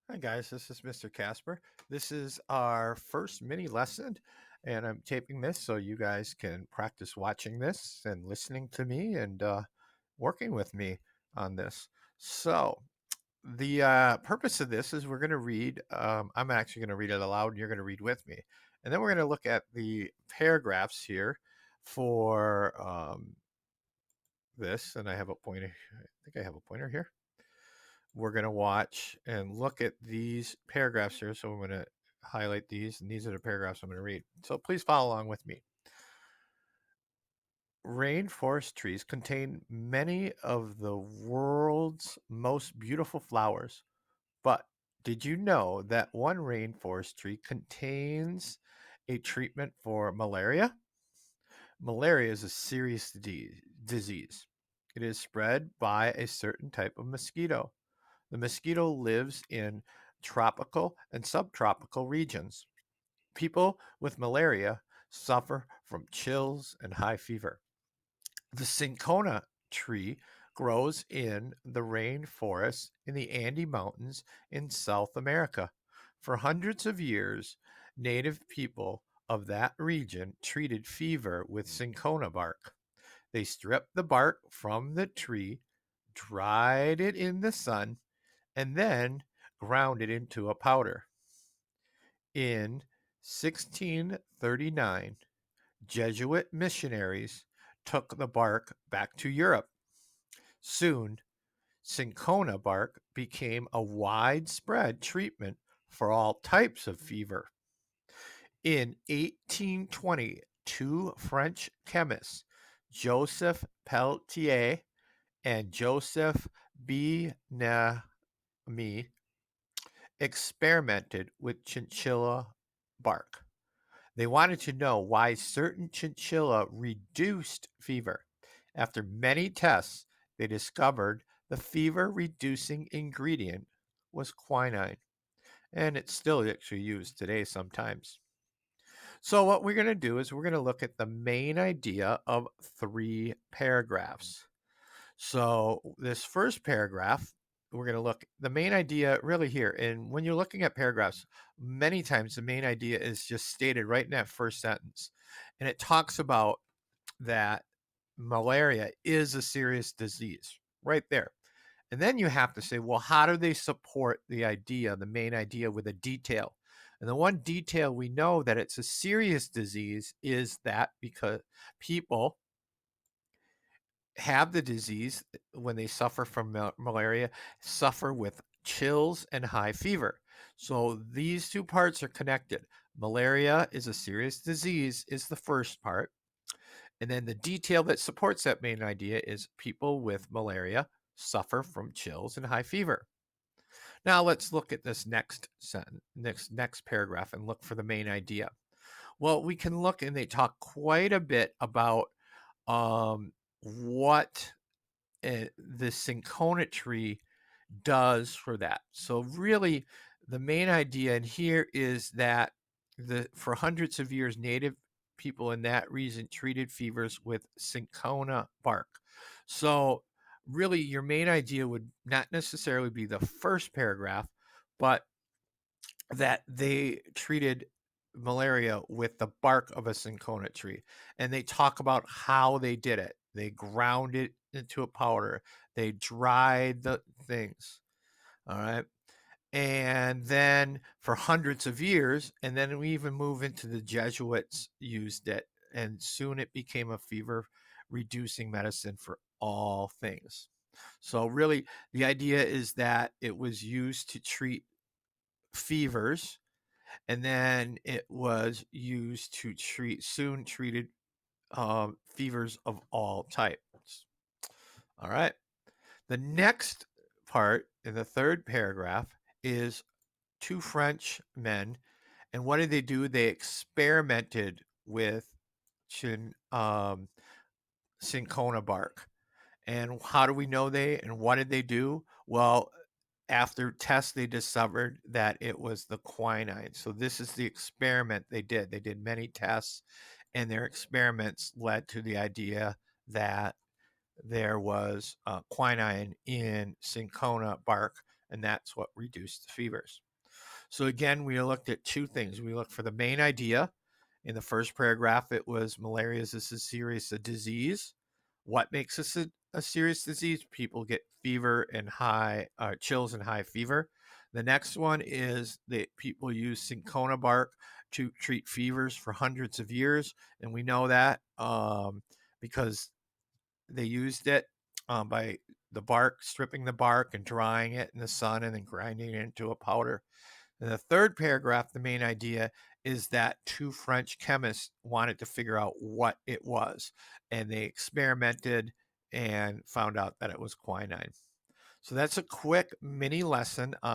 Hi guys, this is Mr. Casper. This is our first mini lesson, and I'm taping this so you guys can practice watching this and listening to me and working with me on this. So, the purpose of this is we're going to read, I'm actually going to read it aloud, and you're going to read with me. And then we're going to look at the paragraphs here for this, and I have a pointer. I think I have a pointer here. We're going to watch and look at these paragraphs here. So I'm going to highlight these, and these are the paragraphs I'm going to read. So please follow along with me. Rainforest trees contain many of the world's most beautiful flowers. But did you know that one rainforest tree contains a treatment for malaria? Malaria is a serious disease. It is spread by a certain type of mosquito. The mosquito lives in tropical and subtropical regions. People with malaria suffer from chills and high fever. The cinchona tree grows in the rainforests in the Andes Mountains in South America. For hundreds of years, native people of that region treated fever with cinchona bark. They stripped the bark from the tree, dried it in the sun, and then ground it into a powder. In 1639, Jesuit missionaries took the bark back to Europe. Soon, cinchona bark became a widespread treatment for all types of fever. In 1820, two French chemists, Joseph Pelletier and Joseph Benamy, experimented with chinchilla bark. They wanted to know why certain chinchilla reduced fever. After many tests, they discovered the fever reducing ingredient was quinine, and it's still actually used today sometimes. So, what we're going to do is we're going to look at the main idea of three paragraphs. So, this first paragraph, we're going to look the main idea really here. And when you're looking at paragraphs, many times the main idea is just stated right in that first sentence. And it talks about that malaria is a serious disease right there. And then you have to say, well, how do they support the idea, the main idea with a detail? And the one detail we know that it's a serious disease is that because people have the disease when they suffer from malaria suffer with chills and high fever. So these two parts are connected. Malaria is a serious disease is the first part. And then the detail that supports that main idea is people with malaria suffer from chills and high fever. Now let's look at this next sentence, next paragraph and look for the main idea. Well, we can look and they talk quite a bit about what the cinchona tree does for that. So really, the main idea in here is that for hundreds of years, native people in that region treated fevers with cinchona bark. So really, your main idea would not necessarily be the first paragraph, but that they treated malaria with the bark of a cinchona tree. And they talk about how they did it. They ground it into a powder, they dried the things. All right. And then for hundreds of years, and then we even move into the Jesuits used it, and soon it became a fever reducing medicine for all things. So, really, the idea is that it was used to treat fevers, and then it was used to soon treated fevers of all types. All right. The next part in the third paragraph is two French men. And what did they do? They experimented with cinchona bark. And how do we know and what did they do? Well, after tests, they discovered that it was the quinine. So this is the experiment they did. They did many tests, and their experiments led to the idea that there was quinine in cinchona bark, and that's what reduced the fevers. So again, we looked at two things. We looked for the main idea. In the first paragraph, it was malaria is a serious disease. What makes this a serious disease? People get fever and high chills and high fever. The next one is that people use cinchona bark to treat fevers for hundreds of years, and we know that because they used it by the bark, stripping the bark and drying it in the sun, and then grinding it into a powder. In the third paragraph, the main idea is that two French chemists wanted to figure out what it was, and they experimented and found out that it was quinine. So that's a quick mini lesson on